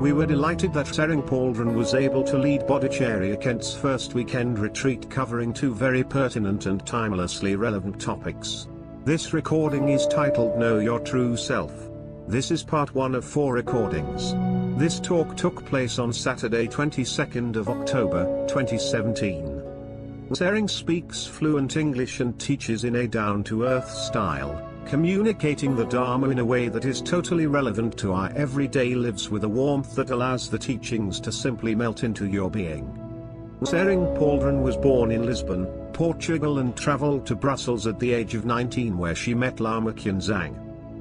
We were delighted that Tsering Paldron was able to lead Bodhicharya Kent's first weekend retreat covering 2 very pertinent and timelessly relevant topics. This recording is titled Know Your True Self. This is part 1 of 4 recordings. This talk took place on Saturday 22nd of October, 2017. Tsering speaks fluent English and teaches in a down-to-earth style, communicating the Dharma in a way that is totally relevant to our everyday lives with a warmth that allows the teachings to simply melt into your being. Tsering Paldron was born in Lisbon, Portugal and travelled to Brussels at the age of 19 where she met Lama Kunzang.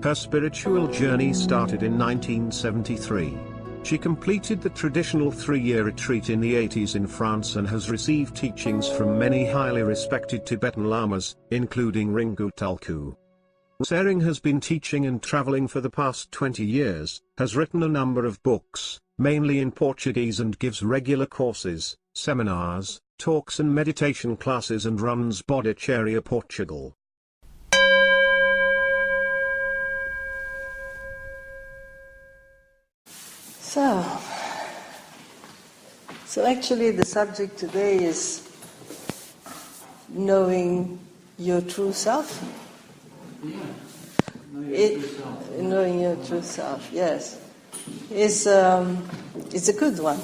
Her spiritual journey started in 1973. She completed the traditional 3-year retreat in the 80s in France and has received teachings from many highly respected Tibetan lamas, including Ringu Tulku. Tsering has been teaching and traveling for the past 20 years, has written a number of books, mainly in Portuguese, and gives regular courses, seminars, talks and meditation classes, and runs Bodhicharya Portugal. So actually the subject today is knowing your true self. Knowing your true self, yes. It's a good one.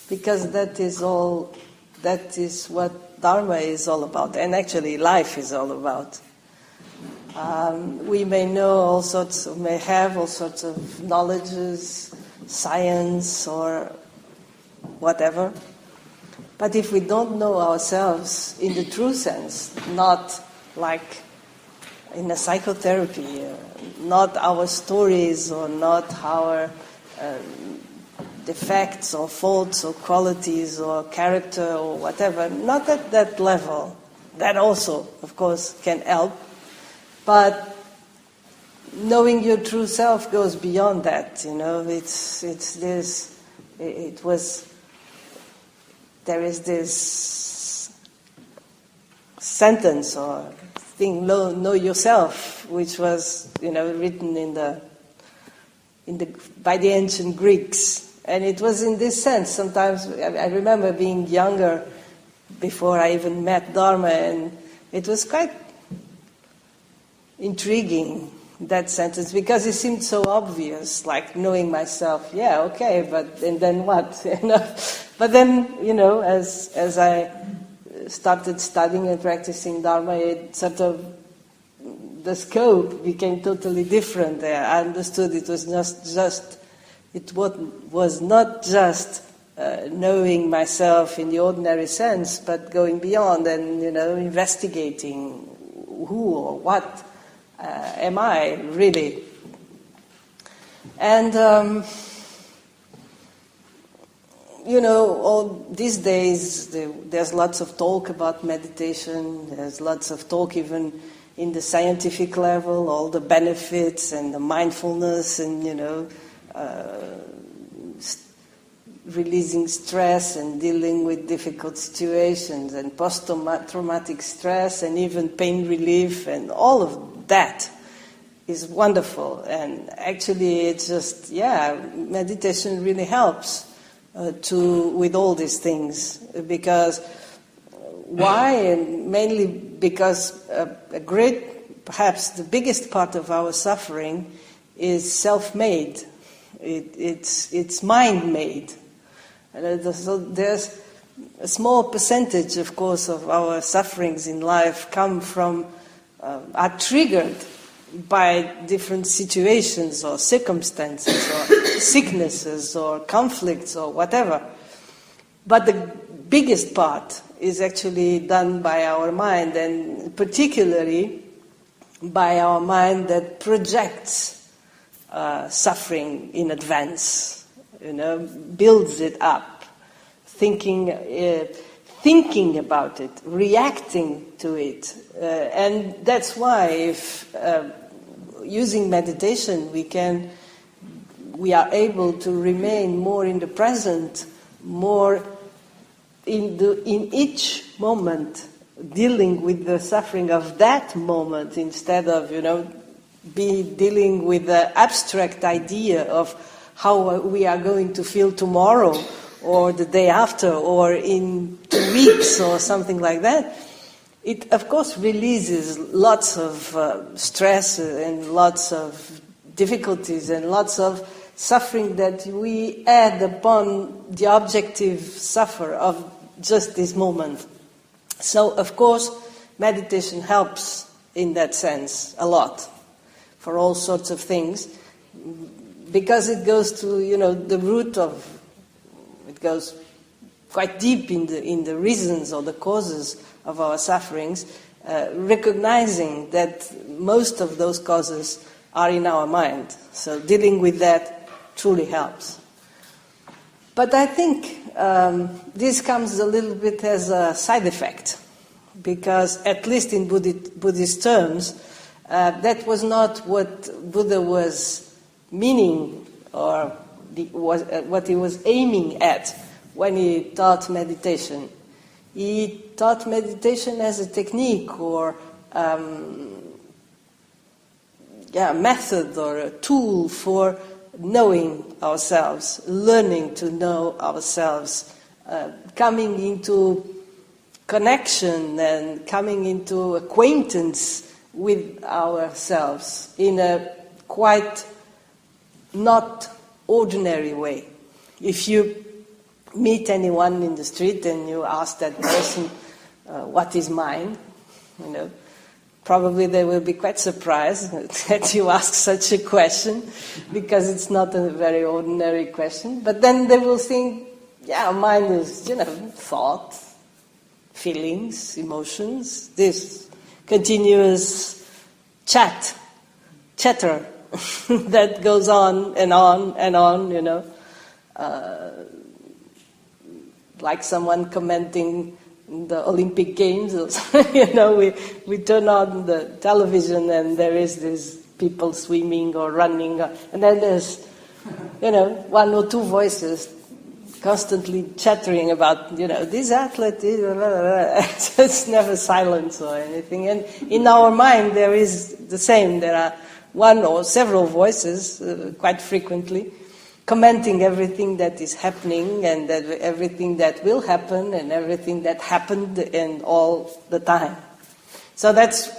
Because that is what Dharma is all about, and actually life is all about. We may have all sorts of knowledges, science or whatever, but if we don't know ourselves in the true sense, not like in a psychotherapy, not our stories or not our defects or faults or qualities or character or whatever, not at that level, that also, of course, can help. But knowing your true self goes beyond that, there is this sentence or thing, know yourself, which was, written by the ancient Greeks. And it was in this sense. Sometimes I remember being younger before I even met Dharma, and it was quite intriguing, that sentence, because it seemed so obvious, like knowing myself. Yeah, okay, and then what? But then, as I started studying and practicing Dharma, the scope became totally different there. I understood it was not just knowing myself in the ordinary sense, but going beyond and, investigating who or what am I really. And, all these days there's lots of talk about meditation, there's lots of talk even in the scientific level, all the benefits and the mindfulness and, releasing stress and dealing with difficult situations and post-traumatic stress and even pain relief, and all of that is wonderful. And actually it's just, meditation really helps with all these things. Because why? And mainly because perhaps the biggest part of our suffering is self-made. It's mind-made. So there's a small percentage, of course, of our sufferings in life are triggered by different situations or circumstances or sicknesses or conflicts or whatever. But the biggest part is actually done by our mind, and particularly by our mind that projects suffering in advance, builds it up, thinking about it, reacting to it. And that's why if using meditation we are able to remain more in the present, more in each moment, dealing with the suffering of that moment instead of, dealing with the abstract idea of how we are going to feel tomorrow or the day after or in 2 weeks or something like that, it of course releases lots of stress and lots of difficulties and lots of suffering that we add upon the objective suffer of just this moment. So, of course, meditation helps in that sense a lot for all sorts of things, because it goes to, the root of, it goes quite deep in the reasons or the causes of our sufferings, recognizing that most of those causes are in our mind. So dealing with that truly helps. But I think this comes a little bit as a side effect, because at least in Buddhist terms, that was not what Buddha was meaning or what he was aiming at when he taught meditation. He taught meditation as a technique or method or a tool for knowing ourselves, learning to know ourselves, coming into connection and coming into acquaintance with ourselves in a quite not ordinary way. If you meet anyone in the street and you ask that person, what is mind? Probably they will be quite surprised that you ask such a question, because it's not a very ordinary question. But then they will think, mind is, thought, feelings, emotions, this continuous chatter that goes on and on and on, like someone commenting the Olympic Games. We turn on the television and there is this people swimming or running, and then there's, one or two voices constantly chattering about, this athlete, it's never silence or anything. And in our mind there is the same. There are one or several voices, quite frequently, commenting everything that is happening and everything that will happen and everything that happened and all the time. So that's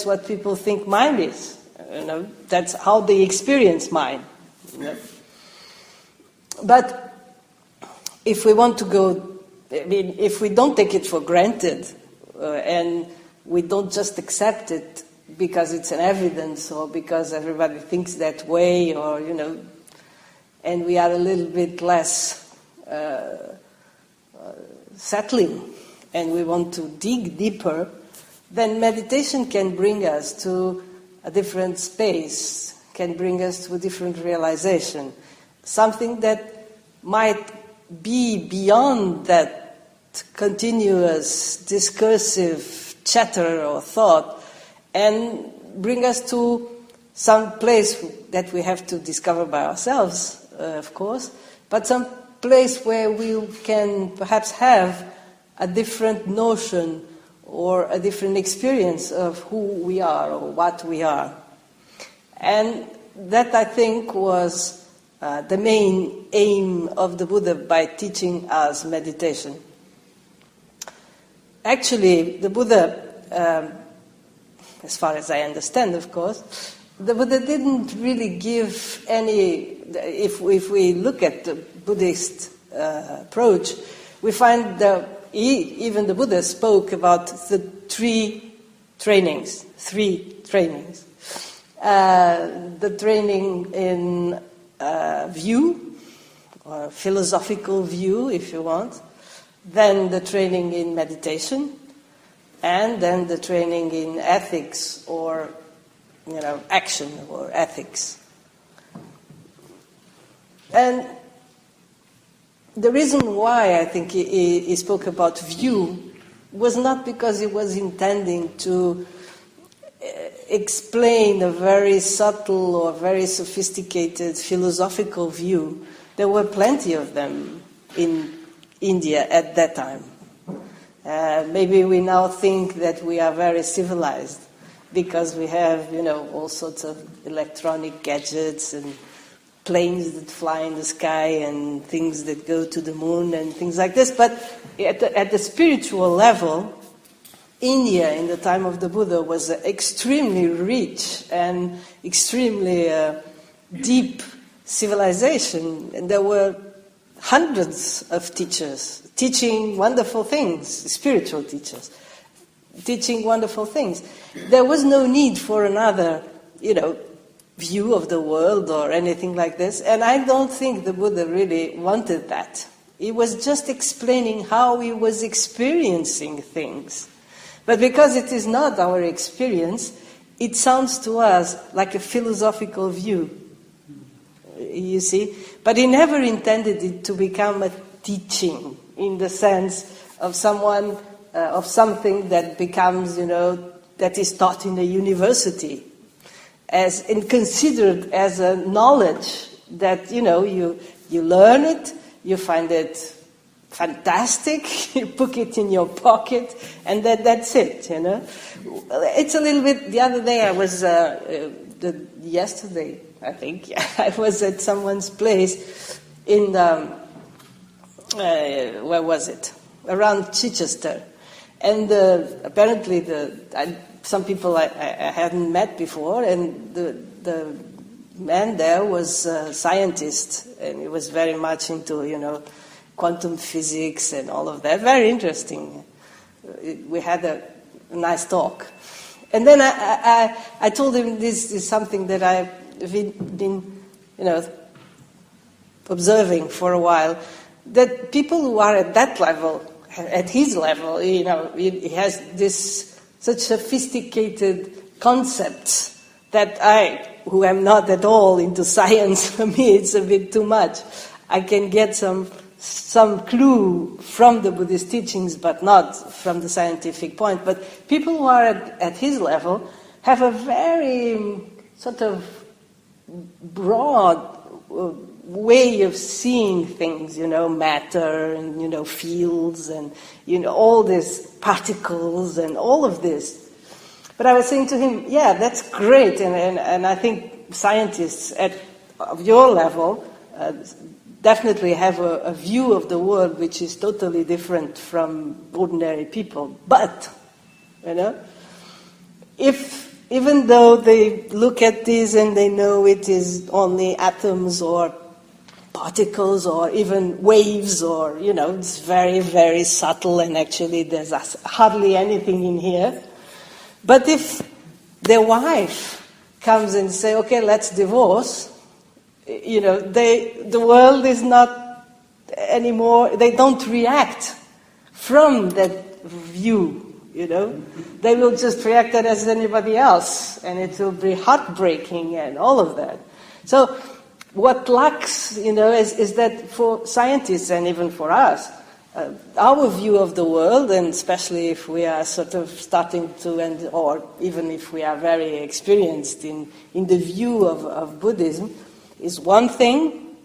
what people think mind is. That's how they experience mind. But if we want to go, if we don't take it for granted and we don't just accept it because it's an evidence or because everybody thinks that way, or and we are a little bit less settling and we want to dig deeper, then meditation can bring us to a different space, can bring us to a different realization, something that might be beyond that continuous discursive chatter or thought, and bring us to some place that we have to discover by ourselves, of course, but some place where we can perhaps have a different notion or a different experience of who we are or what we are. And that, I think, was the main aim of the Buddha by teaching us meditation. Actually, the Buddha, as far as I understand, of course, the Buddha didn't really give any. If we look at the Buddhist approach, we find that even the Buddha spoke about the three trainings. The training in view, or philosophical view, if you want. Then the training in meditation, and then the training in ethics or action or ethics. And the reason why I think he spoke about view was not because he was intending to explain a very subtle or very sophisticated philosophical view. There were plenty of them in India at that time. Maybe we now think that we are very civilized because we have, all sorts of electronic gadgets and planes that fly in the sky and things that go to the moon and things like this. But at the spiritual level, India in the time of the Buddha was extremely rich and extremely deep civilization. And there were hundreds of teachers teaching wonderful things, spiritual teachers, teaching wonderful things. There was no need for another, view of the world or anything like this. And I don't think the Buddha really wanted that. He was just explaining how he was experiencing things. But because it is not our experience, it sounds to us like a philosophical view. You see? But he never intended it to become a teaching in the sense of of something that becomes, that is taught in a university, and considered as a knowledge that, you learn it, you find it fantastic, you put it in your pocket, and that's it, It's a little bit, the other day I was, yesterday, I think, I was at someone's place in, where was it? Around Chichester. And apparently some people I hadn't met before, and the man there was a scientist, and he was very much into, quantum physics and all of that. Very interesting. We had a nice talk. And then I told him this is something that I've been, observing for a while, that people who are at that level, at his level, he has this such sophisticated concepts that who am not at all into science, for me it's a bit too much. I can get some clue from the Buddhist teachings, but not from the scientific point. But people who are at his level have a very sort of broad way of seeing things, matter and, fields and, all these particles and all of this. But I was saying to him, yeah, that's great. And I think scientists of your level definitely have a view of the world which is totally different from ordinary people. But, even though they look at this and they know it is only atoms or particles or even waves or, it's very, very subtle and actually there's hardly anything in here. But if their wife comes and say, okay, let's divorce, the world is not anymore, they don't react from that view, They will just react as anybody else, and it will be heartbreaking and all of that. So what lacks, is that for scientists and even for us, our view of the world, and especially if we are sort of starting to, or even if we are very experienced in the view of Buddhism, is one thing,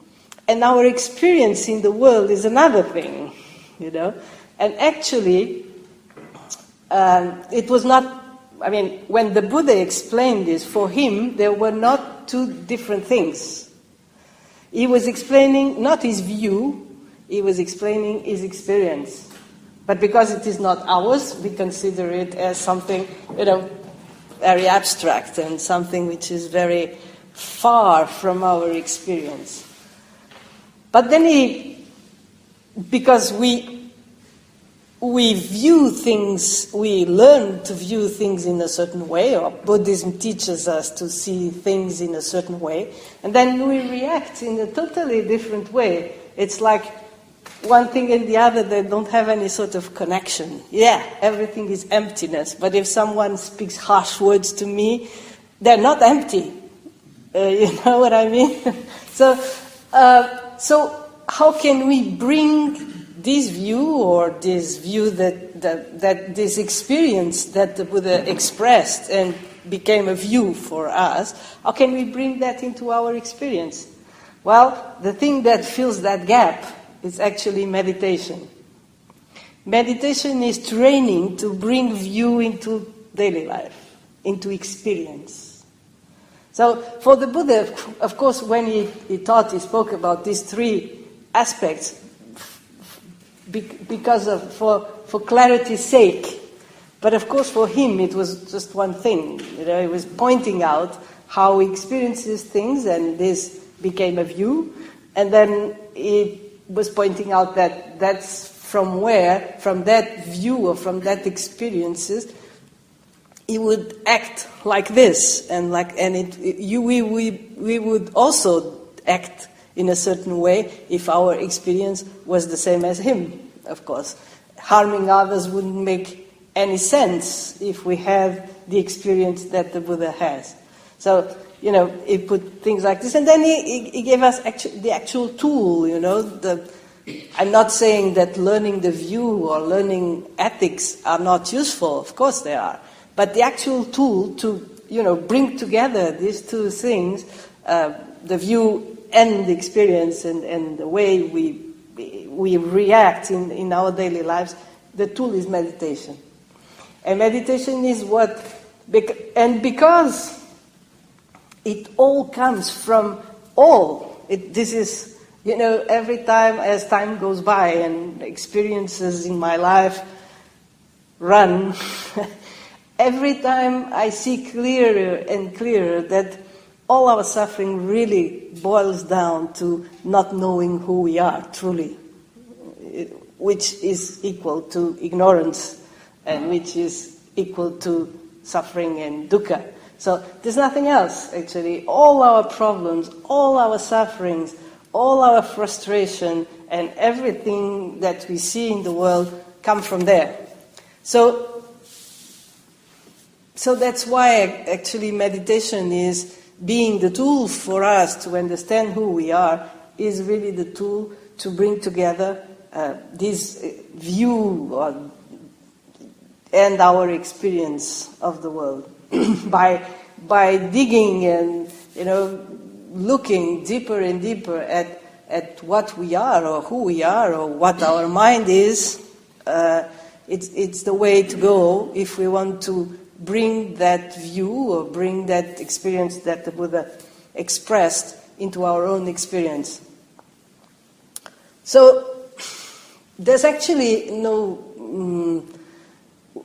and our experience in the world is another thing, And actually, it was not, when the Buddha explained this, for him, there were not two different things. He was explaining not his view, he was explaining his experience. But because it is not ours, we consider it as something, very abstract and something which is very far from our experience. But then because we view things, we learn to view things in a certain way, or Buddhism teaches us to see things in a certain way, and then we react in a totally different way. It's like one thing and the other, they don't have any sort of connection. Yeah, everything is emptiness, but if someone speaks harsh words to me, they're not empty. You know what I mean? So how can we bring this view, or this view that this experience that the Buddha expressed and became a view for us, how can we bring that into our experience? Well, the thing that fills that gap is actually meditation. Meditation is training to bring view into daily life, into experience. So for the Buddha, of course, when he taught, he spoke about these three aspects because of for clarity's sake. But of course, for him, it was just one thing. He was pointing out how he experiences things, and this became a view. And then he was pointing out that that's from that view or from that experiences, he would act like this, we would also act in a certain way if our experience was the same as him. Of course, harming others wouldn't make any sense if we had the experience that the Buddha has. So, he put things like this, and then he gave us the actual tool. I'm not saying that learning the view or learning ethics are not useful. Of course they are. But the actual tool to, bring together these two things, the view and the experience and the way we react in our daily lives, the tool is meditation. And meditation is because it all comes from this is, every time as time goes by and experiences in my life run, every time I see clearer and clearer that all our suffering really boils down to not knowing who we are truly, which is equal to ignorance and which is equal to suffering and dukkha. So there's nothing else, actually. All our problems, all our sufferings, all our frustration, and everything that we see in the world come from there. So that's why actually meditation is being the tool for us to understand who we are, is really the tool to bring together this view and our experience of the world. by digging and looking deeper and deeper at what we are or who we are or what our mind is, it's the way to go if we want to bring that view or bring that experience that the Buddha expressed into our own experience. So there's actually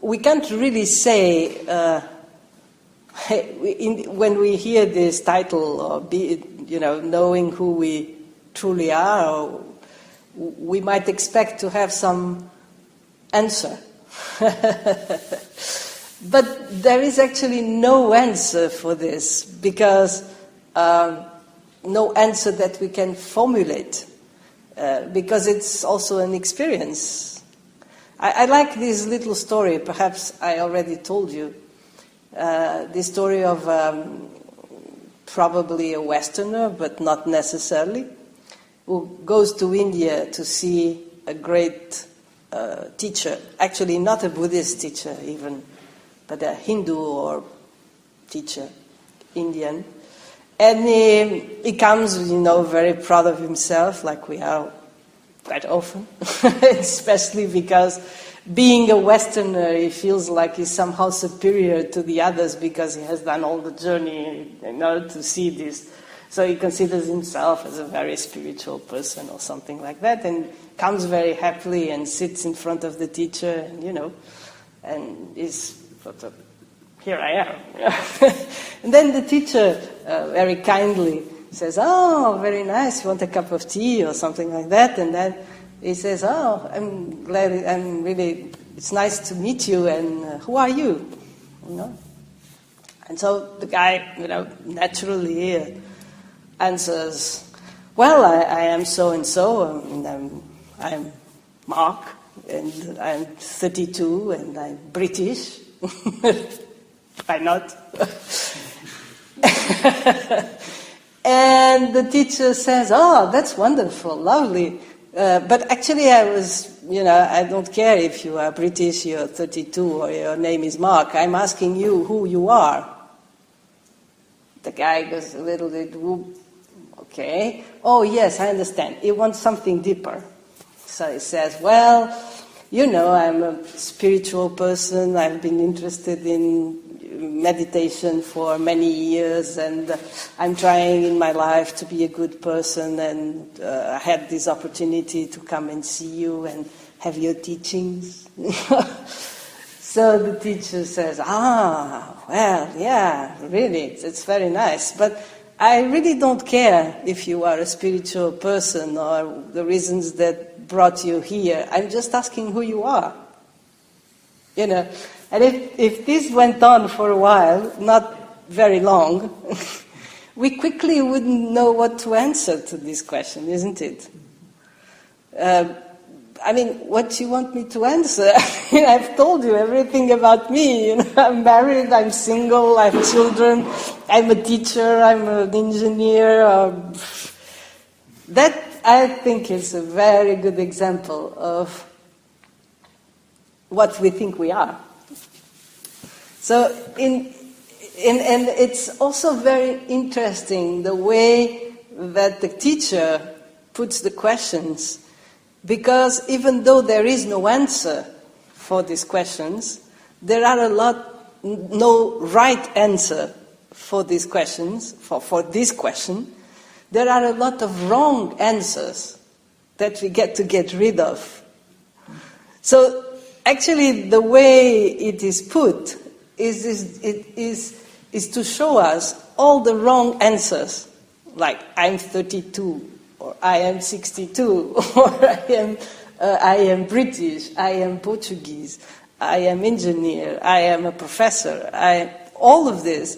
we can't really say when we hear this title or knowing who we truly are, we might expect to have some answer. But there is actually no answer for this, because no answer that we can formulate, because it's also an experience. I like this little story, perhaps I already told you, the story of probably a Westerner, but not necessarily, who goes to India to see a great teacher, actually not a Buddhist teacher even, but a Hindu or teacher, Indian. And he comes, very proud of himself, like we are quite often, especially because being a Westerner, he feels like he's somehow superior to the others because he has done all the journey in order to see this. So he considers himself as a very spiritual person or something like that, and comes very happily and sits in front of the teacher, and is sort of, here I am. And then the teacher very kindly says, "Oh, very nice, you want a cup of tea?" or something like that. And then he says, "Oh, I'm glad, it's nice to meet you, and who are you?" And so the guy, naturally answers, "Well, I am so-and-so, and I'm Mark, and I'm 32, and I'm British." Why not? And the teacher says, "Oh, that's wonderful, lovely. But actually I was, I don't care if you are British, you're 32, or your name is Mark. I'm asking you who you are." The guy goes a little bit, okay. "Oh, yes, I understand. He wants something deeper." So he says, "Well, I'm a spiritual person. I've been interested in, meditation for many years, and I'm trying in my life to be a good person, and I had this opportunity to come and see you and have your teachings. So the teacher says, well, yeah, really, it's very nice, but I really don't care if you are a spiritual person or the reasons that brought you here. I'm just asking who you are. You know, and if this went on for a while, not very long, we quickly wouldn't know what to answer to this question, isn't it? I mean, what do you want me to answer? I've told you everything about me. You know, I'm married, I'm single, I have children, I'm a teacher, I'm an engineer. That, I think, is a very good example of what we think we are. So, and it's also very interesting the way that the teacher puts the questions. Because even though there is no answer for these questions, there are no right answer for these questions, for this question. There are a lot of wrong answers that we get to get rid of. So actually the way it is put is to show us all the wrong answers, like I'm 32. Or I am 62, or I am British, I am Portuguese, I am engineer, I am a professor, all of this.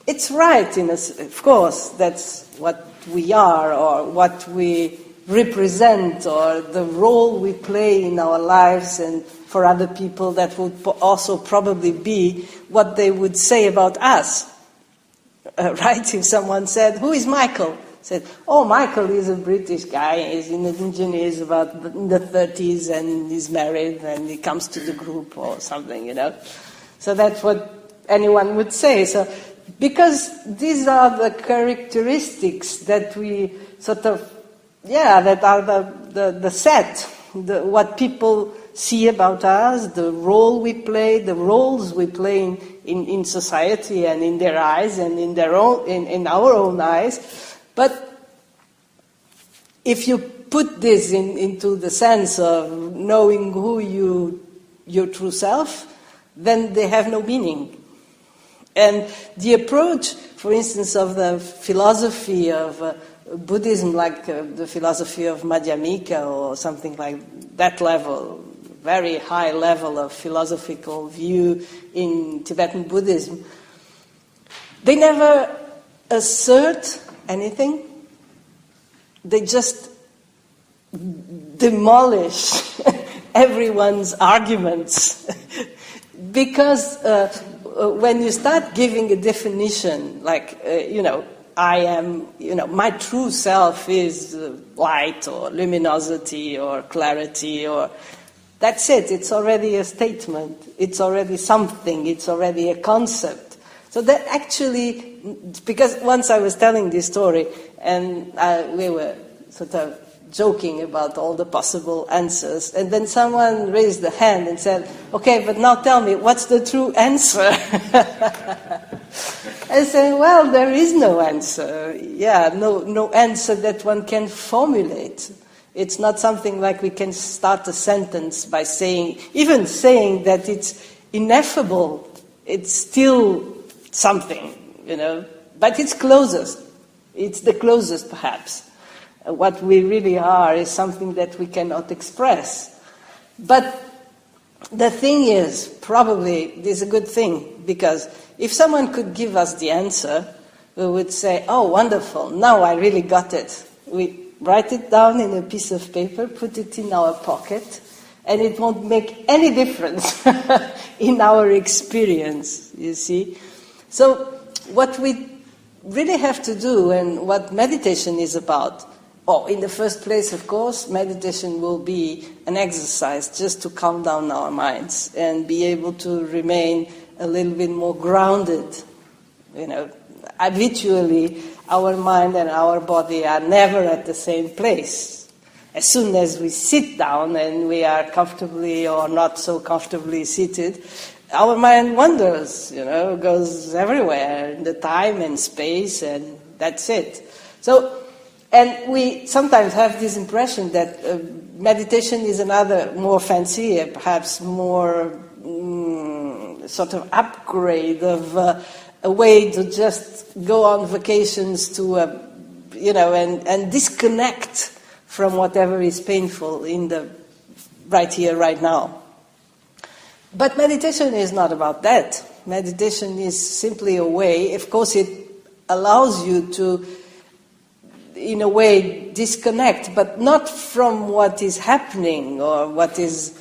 It's right, of course, that's what we are, or what we represent, or the role we play in our lives, and for other people that would also probably be what they would say about us. Right? If someone said, "Who is Michael?" Said, "Oh, Michael is a British guy, he's in an engineer, he's about in the 30s, and he's married, and he comes to the group," or something, you know. So that's what anyone would say. So, because these are the characteristics that we sort of, that are the set, what people see about us, the role we play, the roles we play in society and in their eyes and in our own eyes. But if you put this into the sense of knowing who your true self, then they have no meaning. And the approach, for instance, of the philosophy of Buddhism, like the philosophy of Madhyamika or something like that level, very high level of philosophical view in Tibetan Buddhism, they never assert anything. They just demolish everyone's arguments. Because when you start giving a definition, like, I am, my true self is light or luminosity or clarity, or that's it. It's already a statement. It's already something. It's already a concept. So that actually, because once I was telling this story, and we were sort of joking about all the possible answers, and then someone raised a hand and said, "Okay, but now tell me, what's the true answer?" I said, well, there is no answer. No answer that one can formulate. It's not something like we can start a sentence by saying that it's ineffable. It's still something, but it's closest. It's the closest, perhaps. What we really are is something that we cannot express. But the thing is, probably, this is a good thing, because if someone could give us the answer, we would say, "Oh, wonderful, now I really got it." We write it down in a piece of paper, put it in our pocket, and it won't make any difference in our experience, you see. So what we really have to do, and what meditation is about, in the first place, of course, meditation will be an exercise just to calm down our minds and be able to remain a little bit more grounded. Habitually, our mind and our body are never at the same place. As soon as we sit down and we are comfortably or not so comfortably seated, our mind wanders, goes everywhere in the time and space, and that's it. So, and we sometimes have this impression that meditation is another more fancy, perhaps more sort of upgrade of a way to just go on vacations to, and disconnect from whatever is painful in the right here, right now. But meditation is not about that. Meditation is simply a way, of course it allows you to, in a way, disconnect, but not from what is happening or what is,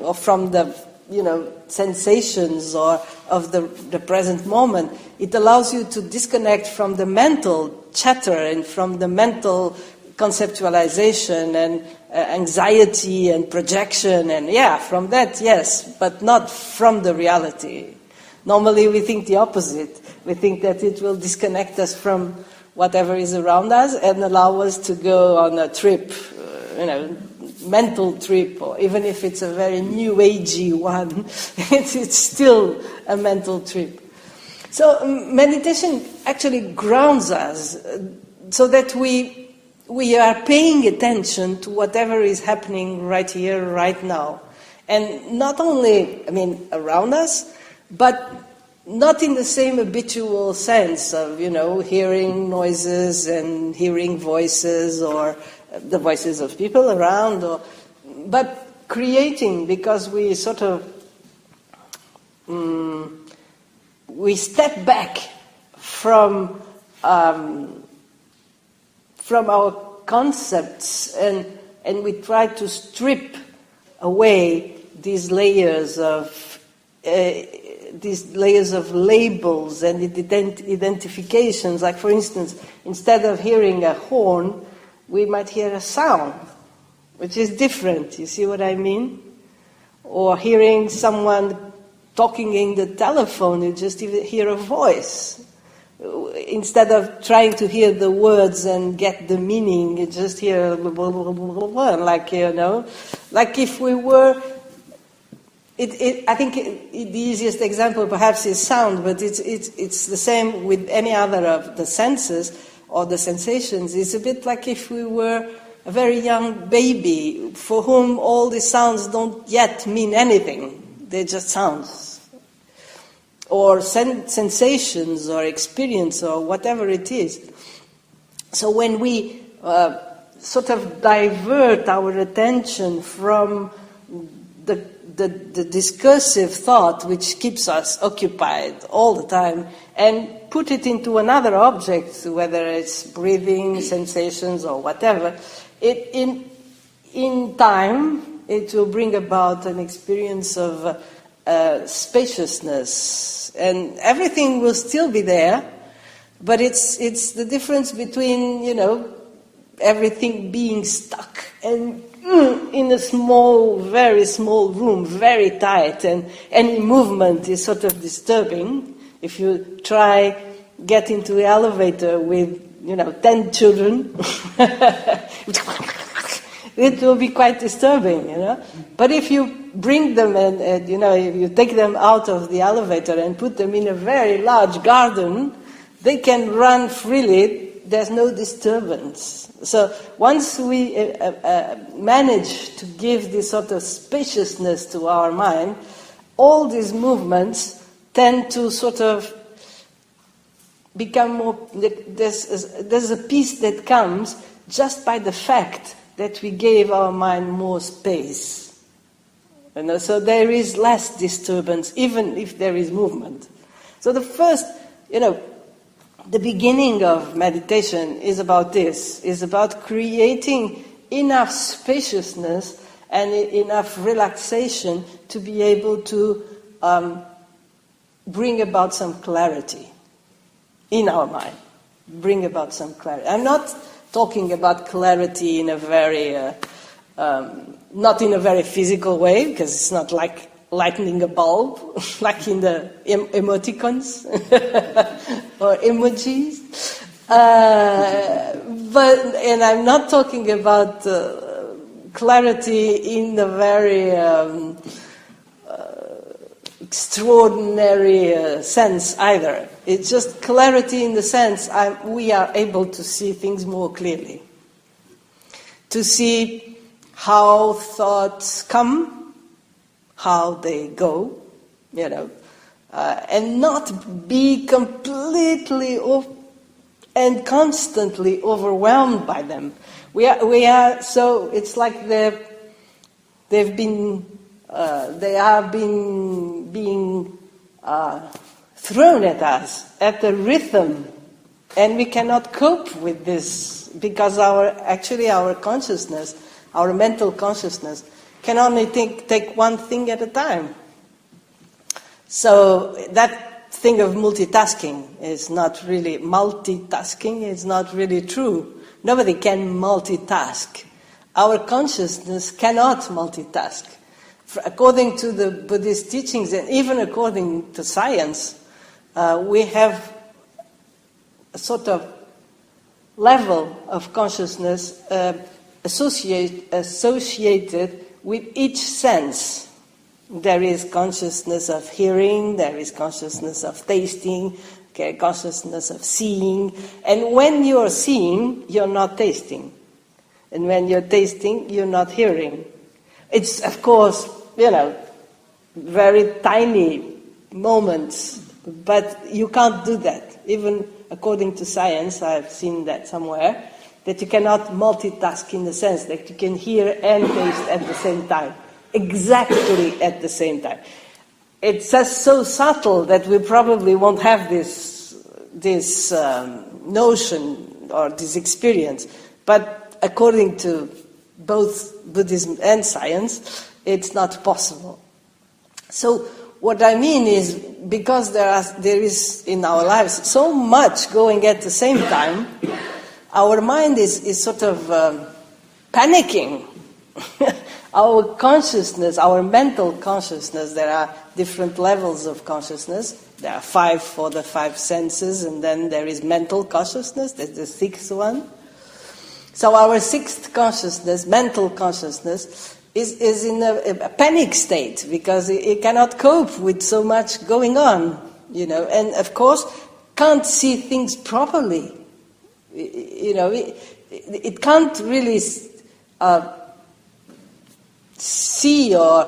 or from the, sensations or of the present moment. It allows you to disconnect from the mental chatter and from the mental conceptualization and anxiety and projection, and from that, yes, but not from the reality. Normally we think the opposite. We think that it will disconnect us from whatever is around us and allow us to go on a trip, mental trip, or even if it's a very new agey one, it's still a mental trip. So meditation actually grounds us so that we are paying attention to whatever is happening right here, right now. And not only, around us, but not in the same habitual sense of, hearing noises and hearing voices or the voices of people around, but creating, because we sort of, we step back from our concepts and we try to strip away these layers of labels and identifications. Like, for instance, instead of hearing a horn, we might hear a sound, which is different. You see what I mean? Or hearing someone talking in the telephone, you just hear a voice. Instead of trying to hear the words and get the meaning, you just hear blah, blah, blah, blah, blah, like, like if we were... I think the easiest example perhaps is sound, but it's the same with any other of the senses or the sensations. It's a bit like if we were a very young baby for whom all the sounds don't yet mean anything. They're just sounds. Or sensations or experience or whatever it is. So when we sort of divert our attention from the discursive thought which keeps us occupied all the time and put it into another object, whether it's breathing, sensations or whatever, in time it will bring about an experience of spaciousness, and everything will still be there, but it's the difference between, everything being stuck and in a small, very small room, very tight, and any movement is sort of disturbing. If you try get into the elevator with, 10 children, it will be quite disturbing, But if you bring them and if you take them out of the elevator and put them in a very large garden, they can run freely. There's no disturbance. So once we manage to give this sort of spaciousness to our mind, all these movements tend to sort of become more... There's a peace that comes just by the fact that we gave our mind more space. So there is less disturbance, even if there is movement. So the first, the beginning of meditation is about this, is about creating enough spaciousness and enough relaxation to be able to bring about some clarity in our mind. Bring about some clarity. I'm not talking about clarity in a very, not in a very physical way, because it's not like lighting a bulb, like in the emoticons or emojis. And I'm not talking about clarity in the very extraordinary sense either. It's just clarity in the sense we are able to see things more clearly. To see how thoughts come, how they go, and not be completely and constantly overwhelmed by them. We are so it's like they are being thrown at us at the rhythm, and we cannot cope with this because our consciousness, our mental consciousness, can only take one thing at a time. So that thing of multitasking is not really true. Nobody can multitask. Our consciousness cannot multitask. According to the Buddhist teachings, and even according to science, we have a sort of level of consciousness associated with each sense. There is consciousness of hearing, there is consciousness of tasting, consciousness of seeing. And when you're seeing, you're not tasting. And when you're tasting, you're not hearing. It's, of course, very tiny moments, but you can't do that. Even according to science, I've seen that somewhere, that you cannot multitask in the sense that you can hear and taste at the same time. Exactly at the same time. It's just so subtle that we probably won't have this notion or this experience. But according to both Buddhism and science, it's not possible. So what I mean is, because there is in our lives so much going at the same time, our mind is sort of panicking. Our consciousness, our mental consciousness, there are different levels of consciousness. There are 5 for the 5 senses, and then there is mental consciousness, that's the 6th one. So our 6th consciousness, mental consciousness, is in a panic state because it cannot cope with so much going on, and of course can't see things properly. It can't really see or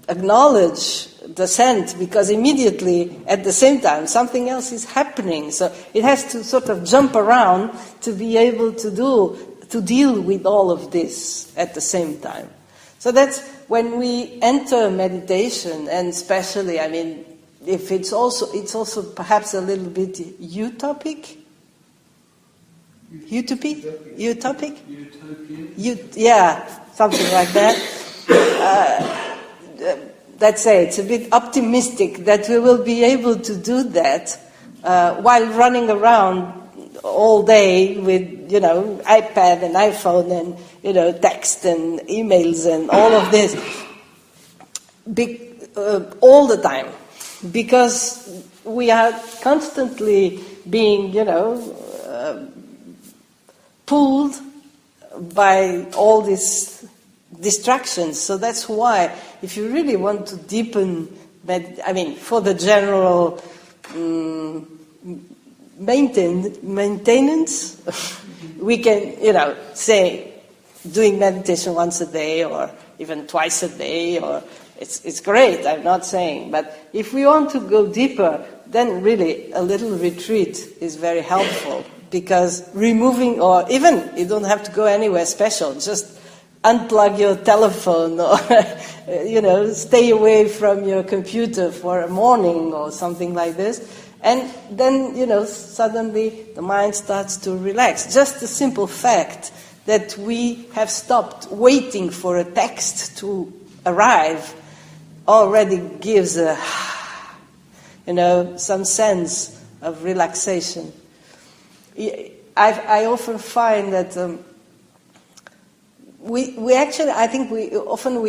acknowledge the scent because immediately at the same time something else is happening. So it has to sort of jump around to be able to deal with all of this at the same time. So that's when we enter meditation, and especially, if it's also perhaps a little bit utopic. Utopic? Yeah, something like that. Let's say it's a bit optimistic that we will be able to do that while running around all day with, iPad and iPhone and, text and emails and all of this all the time. Because we are constantly being, pulled by all these distractions. So that's why, if you really want to deepen, for the general maintenance, we can, say doing meditation once a day or even twice a day, or it's great, I'm not saying. But if we want to go deeper, then really a little retreat is very helpful, because removing, or even you don't have to go anywhere special, just unplug your telephone or, stay away from your computer for a morning or something like this. And then, suddenly the mind starts to relax. Just the simple fact that we have stopped waiting for a text to arrive already gives some sense of relaxation. I often find that we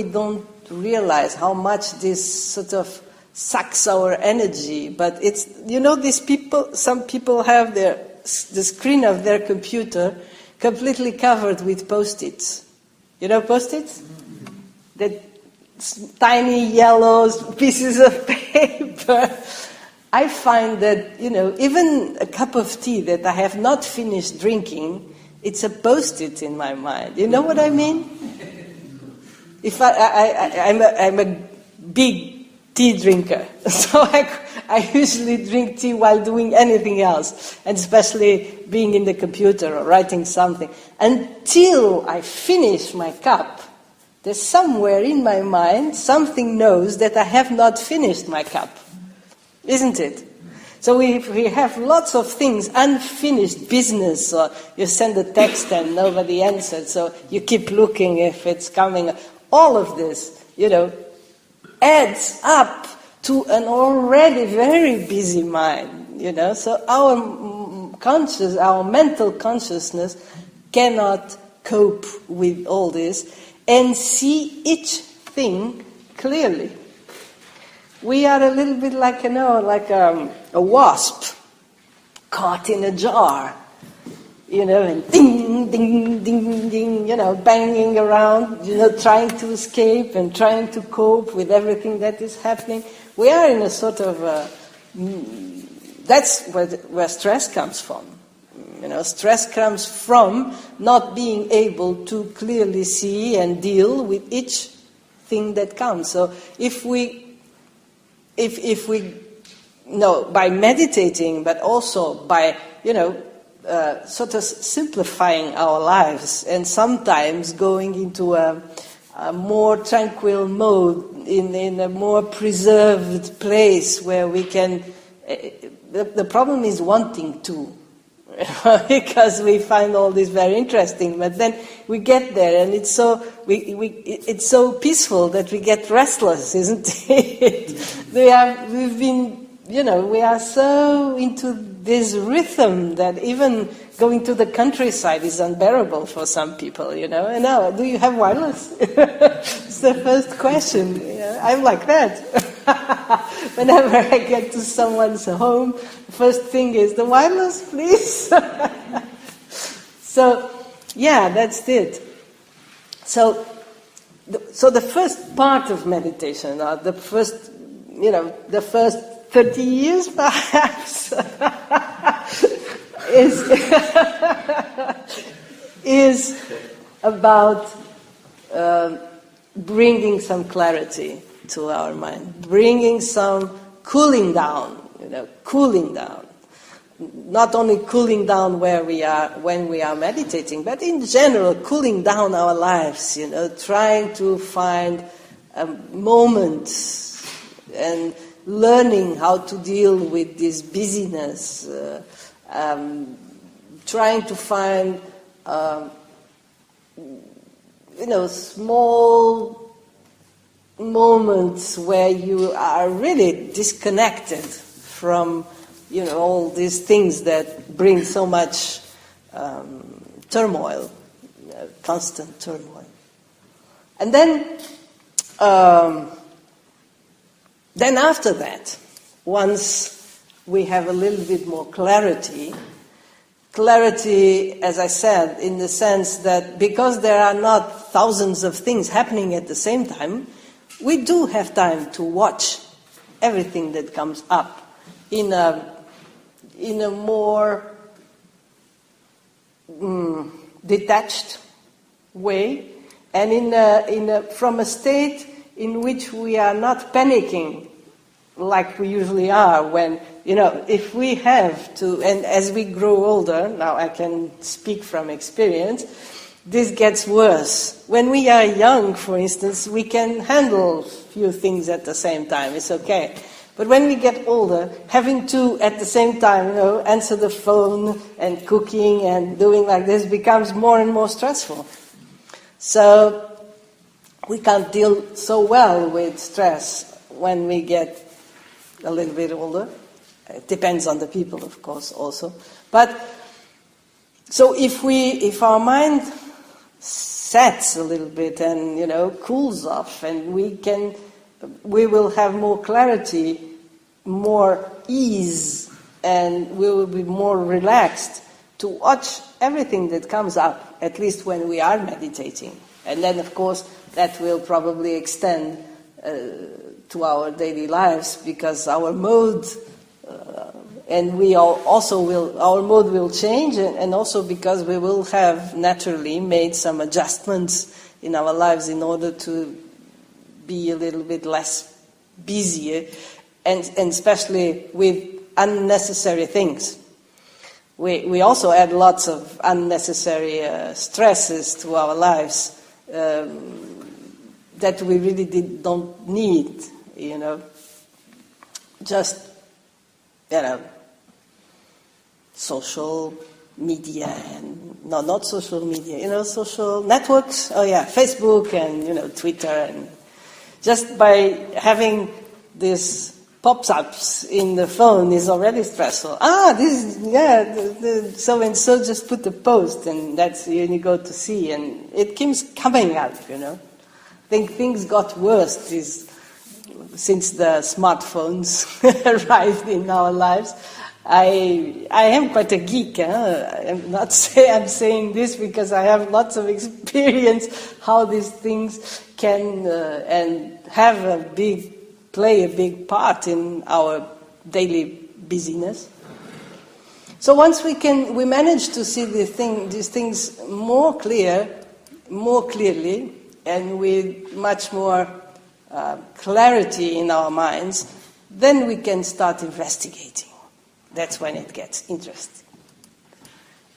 don't realize how much this sort of sucks our energy, but it's, some people have the screen of their computer completely covered with Post-its. Post-its? That tiny yellow pieces of paper, I find that, even a cup of tea that I have not finished drinking, it's a post-it in my mind. You know what I mean? If I'm a big tea drinker, so I usually drink tea while doing anything else, and especially being in the computer or writing something. Until I finish my cup, there's somewhere in my mind, something knows that I have not finished my cup. Isn't it? So we have lots of things, unfinished business, or you send a text and nobody answered, so you keep looking if it's coming. All of this, adds up to an already very busy mind, So our mental consciousness cannot cope with all this and see each thing clearly. We are a little bit like, a wasp caught in a jar, and ding, ding, ding, ding, banging around, trying to escape and trying to cope with everything that is happening. We are in a sort of, that's where stress comes from. Stress comes from not being able to clearly see and deal with each thing that comes. So if we by meditating, but also by, sort of simplifying our lives and sometimes going into a more tranquil mode, in a more preserved place where we can... The problem is wanting to, because we find all this very interesting, but then we get there and it's so it's so peaceful that we get restless, isn't it? We are so into this rhythm that even going to the countryside is unbearable for some people, And now, do you have wireless? It's the first question. I'm like that. Whenever I get to someone's home, the first thing is, the wireless, please? So, that's it. So the first part of meditation, the first 30 years perhaps, is about bringing some clarity to our mind, bringing some cooling down, cooling down. Not only cooling down where we are when we are meditating, but in general, cooling down our lives, trying to find moments and learning how to deal with this busyness, trying to find, small moments where you are really disconnected from, all these things that bring so much turmoil, constant turmoil. And then after that, once we have a little bit more clarity, as I said, in the sense that because there are not thousands of things happening at the same time, we do have time to watch everything that comes up in a more detached way, and from a state in which we are not panicking like we usually are when, if we have to, and as we grow older, now I can speak from experience, this gets worse. When we are young, for instance, we can handle a few things at the same time, it's okay. But when we get older, having to, at the same time, answer the phone and cooking and doing like this becomes more and more stressful. So we can't deal so well with stress when we get a little bit older. It depends on the people, of course, also. But so if our mind sets a little bit and cools off, and we will have more clarity, more ease, and we will be more relaxed to watch everything that comes up, at least when we are meditating. And then, of course, that will probably extend to our daily lives, because our mode, and we also will, our mode will change, and also because we will have naturally made some adjustments in our lives in order to be a little bit less busy, and especially with unnecessary things. We also add lots of unnecessary stresses to our lives that we really don't need, just, social media, and not social media, social networks, Facebook and, Twitter, and just by having this pop-ups in the phone is already stressful. So-and-so just put a post, and that's you go to see, and it keeps coming up, I think things got worse since the smartphones arrived in our lives. I am quite a geek. I'm saying this because I have lots of experience how these things can and have play a big part in our daily busyness. So once we manage to see these things more clearly, and with much more clarity in our minds, then we can start investigating. That's when it gets interesting.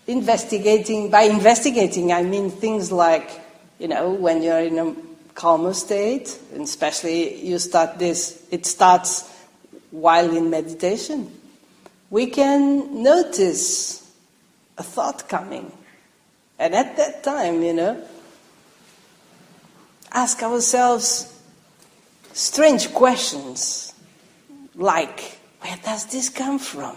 By investigating, I mean things like, when you're in a calmer state, and especially it starts while in meditation. We can notice a thought coming. And at that time, ask ourselves strange questions like, where does this come from?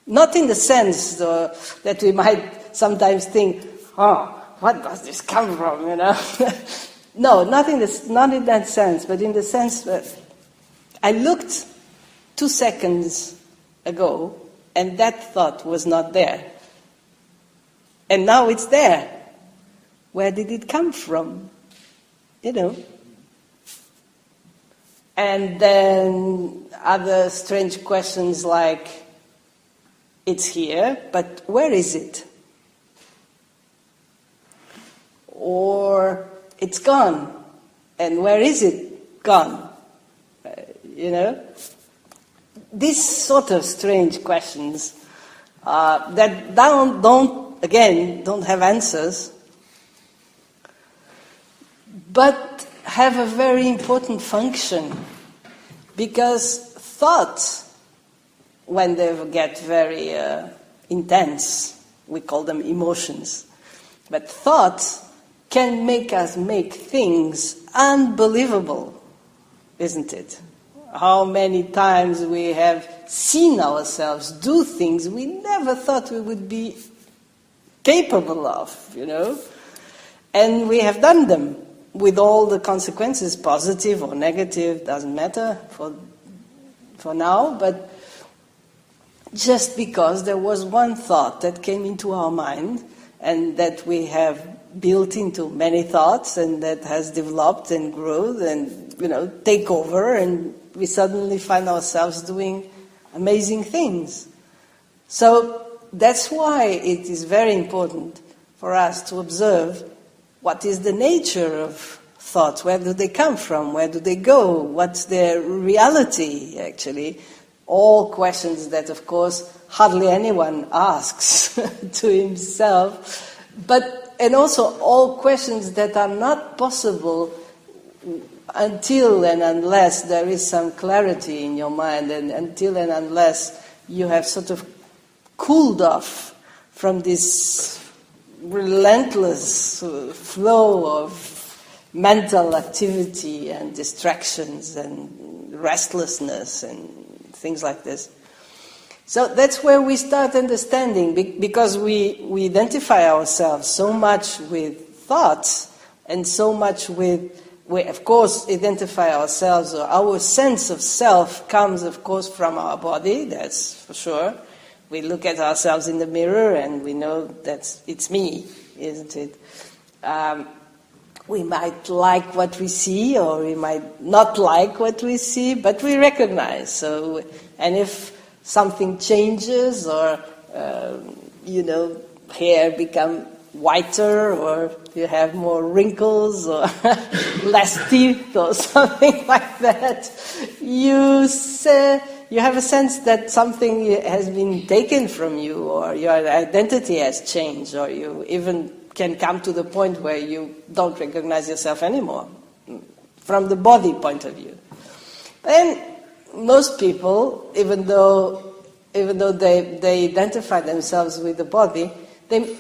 Not in the sense that we might sometimes think, what does this come from, No, not in that sense, but in the sense that I looked 2 seconds ago, and that thought was not there. And now it's there. Where did it come from? And then other strange questions like, it's here, but where is it? Or it's gone, and where is it gone? These sort of strange questions that don't have answers, but have a very important function, because thoughts, when they get very intense, we call them emotions, but thoughts can make us make things unbelievable, isn't it? How many times we have seen ourselves do things we never thought we would be capable of, and we have done them with all the consequences, positive or negative, doesn't matter for now, but just because there was one thought that came into our mind, and that we have built into many thoughts, and that has developed and grown and take over, and we suddenly find ourselves doing amazing things. So that's why it is very important for us to observe what is the nature of thoughts, where do they come from, where do they go, what's their reality actually. All questions that, of course, hardly anyone asks to himself, and also all questions that are not possible until and unless there is some clarity in your mind, and until and unless you have sort of cooled off from this relentless flow of mental activity and distractions and restlessness and things like this. So that's where we start understanding, because we identify ourselves so much with thoughts, and so much we of course identify ourselves, or our sense of self comes of course from our body, that's for sure. We look at ourselves in the mirror and we know that it's me, isn't it? We might like what we see, or we might not like what we see, but we recognize. So, and if something changes, or hair become whiter, or you have more wrinkles, or less teeth, or something like that, you have a sense that something has been taken from you, or your identity has changed, or you even can come to the point where you don't recognize yourself anymore, from the body point of view. Then most people, even though they identify themselves with the body,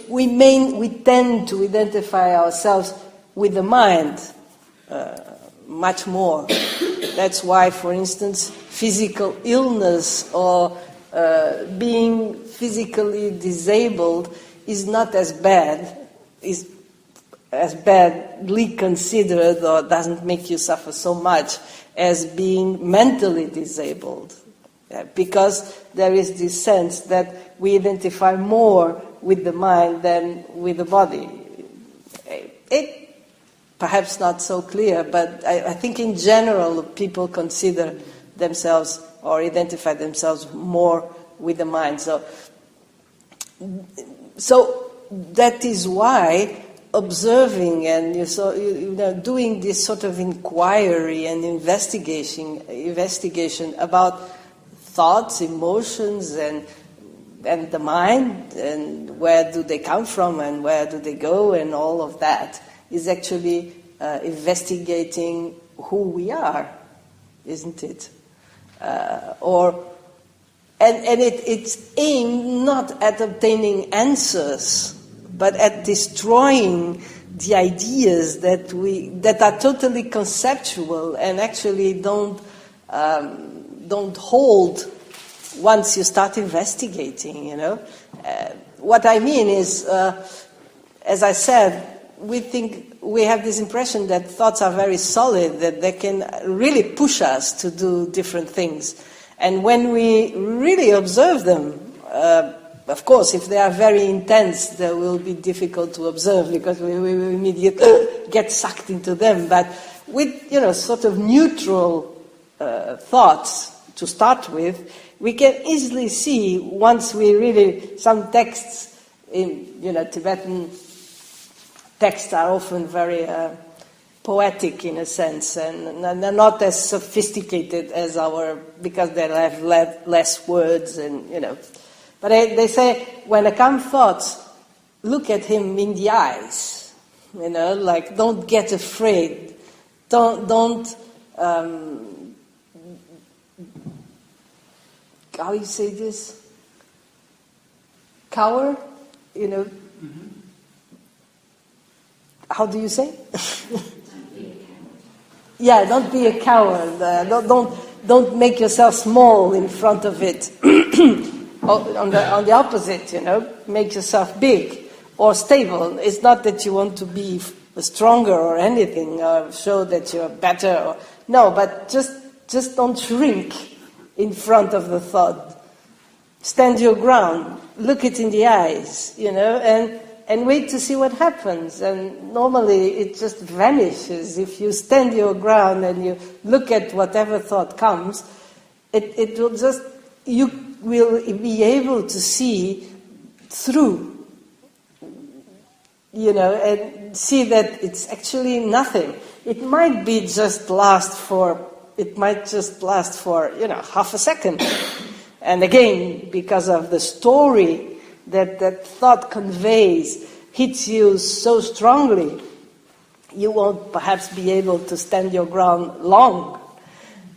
we tend to identify ourselves with the mind much more. That's why, for instance, physical illness or being physically disabled is not as badly considered, or doesn't make you suffer so much as being mentally disabled. Because there is this sense that we identify more with the mind than with the body. It perhaps not so clear, but I think in general people consider themselves or identify themselves more with the mind. So that is why observing and doing this sort of inquiry and investigation about thoughts, emotions, and the mind, and where do they come from and where do they go, and all of that is actually investigating who we are, isn't it? It's aimed not at obtaining answers, but at destroying the ideas that are totally conceptual and actually don't hold once you start investigating. What I mean is, as I said, we have this impression that thoughts are very solid, that they can really push us to do different things. And when we really observe them, of course, if they are very intense, they will be difficult to observe because we will immediately get sucked into them. But with, sort of neutral thoughts to start with, we can easily see, once we really, some texts in, Tibetan texts are often very poetic in a sense, and they're not as sophisticated as because they have less words, and But they say, when there come thoughts, look at him in the eyes, like don't get afraid, don't. How you say this? Cower, Mm-hmm. How do you say? Yeah, don't be a coward. Don't make yourself small in front of it. On the opposite, make yourself big or stable. It's not that you want to be stronger or anything, or show that you're better. No, but just don't shrink in front of the thought. Stand your ground. Look it in the eyes, and wait to see what happens. And normally it just vanishes. If you stand your ground and you look at whatever thought comes, it will just, you will be able to see through, and see that it's actually nothing. It might just last for half a second. And again, because of the story that thought conveys, hits you so strongly, you won't perhaps be able to stand your ground long.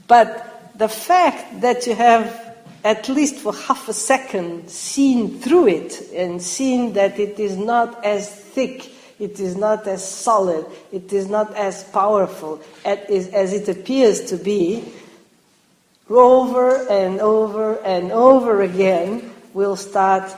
But the fact that you have, at least for half a second, seen through it and seen that it is not as thick, it is not as solid, it is not as powerful as it appears to be, over and over and over again will start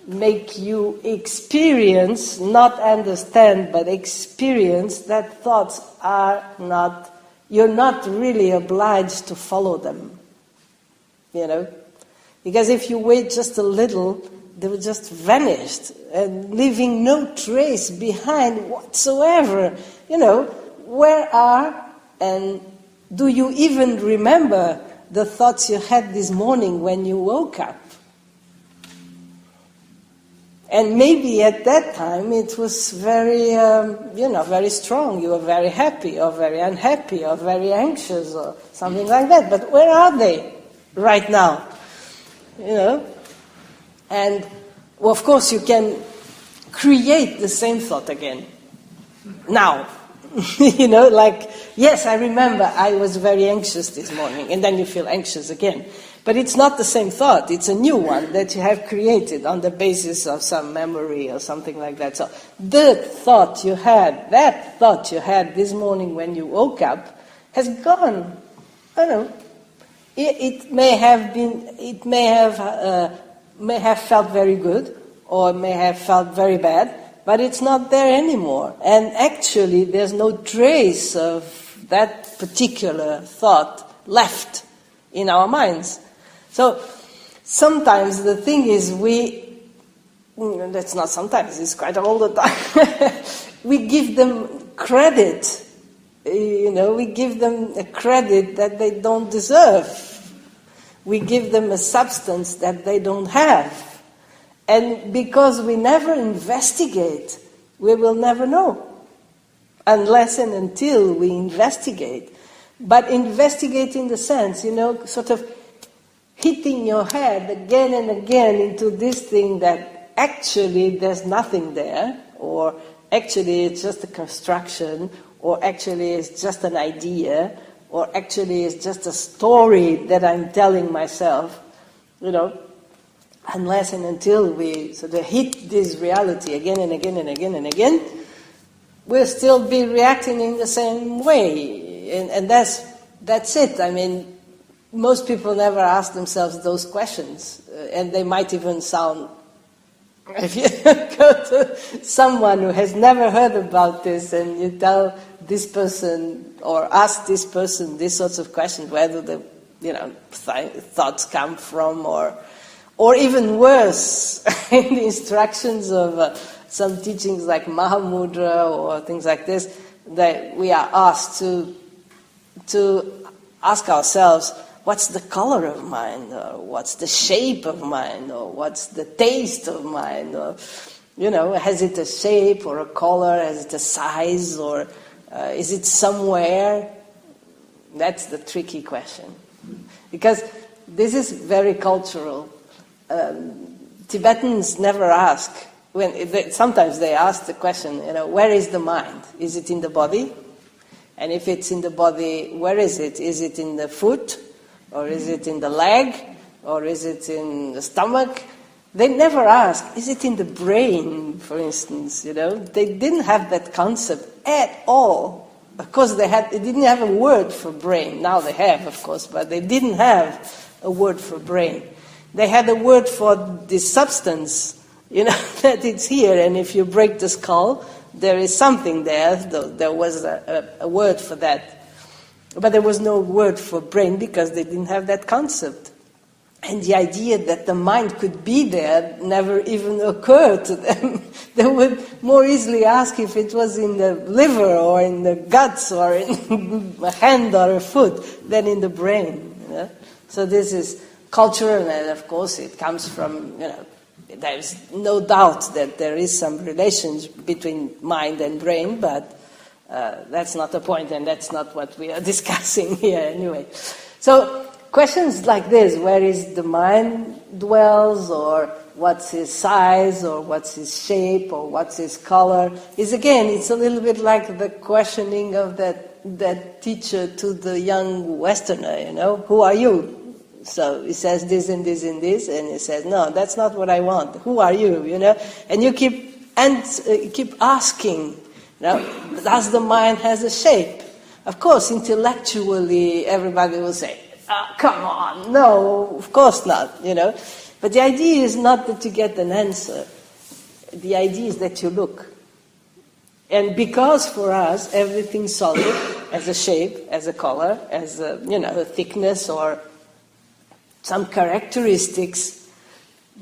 make you experience, not understand, but experience that thoughts are not, you're not really obliged to follow them. Because if you wait just a little, they would just vanished, and leaving no trace behind whatsoever. Where are, and do you even remember the thoughts you had this morning when you woke up? And maybe at that time it was very, very strong. You were very happy, or very unhappy, or very anxious, or something like that. But where are they right now? And well, of course you can create the same thought again. Now. Yes, I remember I was very anxious this morning, and then you feel anxious again. But it's not the same thought, it's a new one that you have created on the basis of some memory or something like that. So that thought you had this morning when you woke up, has gone. It may have felt very good, or may have felt very bad, but it's not there anymore. And actually, there's no trace of that particular thought left in our minds. So sometimes the thing is that's not sometimes, it's quite all the time. We give them credit, we give them a credit that they don't deserve. We give them a substance that they don't have. And because we never investigate, we will never know. Unless and until we investigate. But investigate in the sense, sort of hitting your head again and again into this thing that actually there's nothing there, or actually it's just a construction, or actually it's just an idea, or actually it's just a story that I'm telling myself, unless and until we sort of hit this reality again and again and again and again, we'll still be reacting in the same way. And that's it. I mean, most people never ask themselves those questions, and they might even sound, if you go to someone who has never heard about this and you tell this person or ask this person these sorts of questions, where do the thoughts come from, or even worse, in the instructions of some teachings like Mahamudra or things like this, that we are asked to ask ourselves, what's the color of mind, or what's the shape of mind, or what's the taste of mind, or, has it a shape or a color, has it a size, or is it somewhere? That's the tricky question. Because this is very cultural. Tibetans never ask, sometimes they ask the question, where is the mind? Is it in the body? And if it's in the body, where is it? Is it in the foot? Or is it in the leg? Or is it in the stomach? They never ask, is it in the brain, for instance, They didn't have that concept at all. Of course, they didn't have a word for brain. Now they have, of course, but they didn't have a word for brain. They had a word for this substance, that it's here, and if you break the skull, there is something there. There was a word for that. But there was no word for brain because they didn't have that concept. And the idea that the mind could be there never even occurred to them. They would more easily ask if it was in the liver or in the guts or in a hand or a foot than in the brain. So this is cultural, and of course it comes from, there's no doubt that there is some relation between mind and brain, but that's not the point, and that's not what we are discussing here anyway. So questions like this, where is the mind dwells, or what's his size, or what's his shape, or what's his color, is again, it's a little bit like the questioning of that teacher to the young Westerner, who are you? So he says this and this and this, and he says, no, that's not what I want. Who are you, And you keep asking, does the mind has a shape? Of course, intellectually, everybody will say, come on, no, of course not, But the idea is not that you get an answer. The idea is that you look. And because for us, everything solid has a shape, has a color, has a thickness or some characteristics,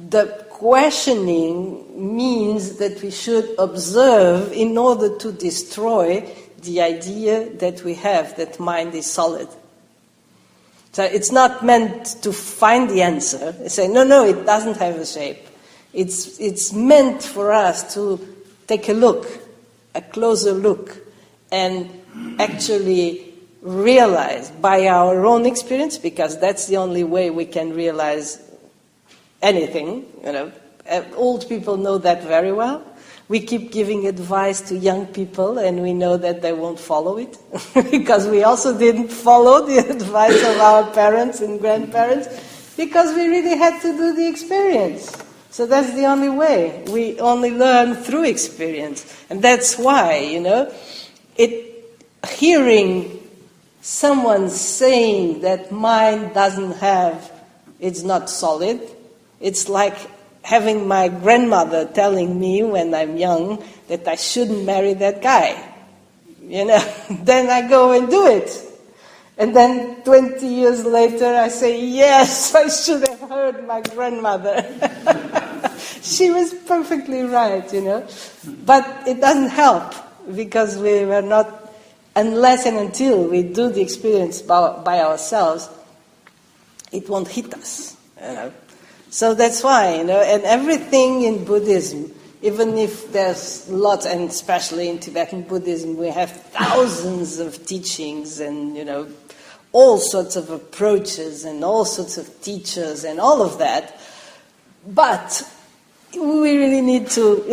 the questioning means that we should observe in order to destroy the idea that we have that mind is solid. So it's not meant to find the answer. Say, no, it doesn't have a shape. It's meant for us to take a look, a closer look, and actually realize by our own experience, because that's the only way we can realize anything. Old people know that very well. We keep giving advice to young people, and we know that they won't follow it, because we also didn't follow the advice of our parents and grandparents, because we really had to do the experience. So that's the only way. We only learn through experience. And that's why, hearing someone saying that mind it's not solid, it's like having my grandmother telling me when I'm young that I shouldn't marry that guy. Then I go and do it. And then 20 years later I say, yes, I should have heard my grandmother. She was perfectly right, But it doesn't help, because we were not, unless and until we do the experience by ourselves, it won't hit us, So that's why, and everything in Buddhism, even if there's lots, and especially in Tibetan Buddhism, we have thousands of teachings and, all sorts of approaches and all sorts of teachers and all of that. But we really need to,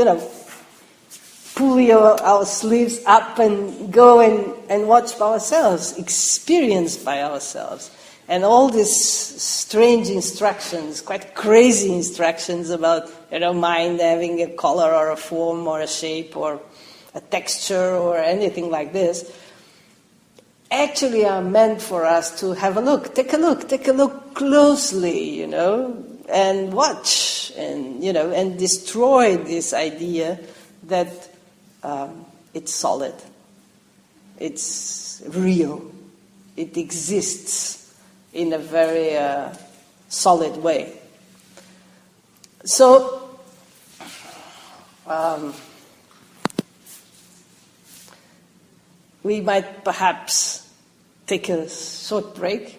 pull our sleeves up and go and watch by ourselves, experience by ourselves. And all these strange instructions, quite crazy instructions about, mind having a color or a form or a shape or a texture or anything like this, actually are meant for us to have a look, take a look closely, and watch, and, and destroy this idea that it's solid, it's real, it exists in a very solid way. So, we might perhaps take a short break.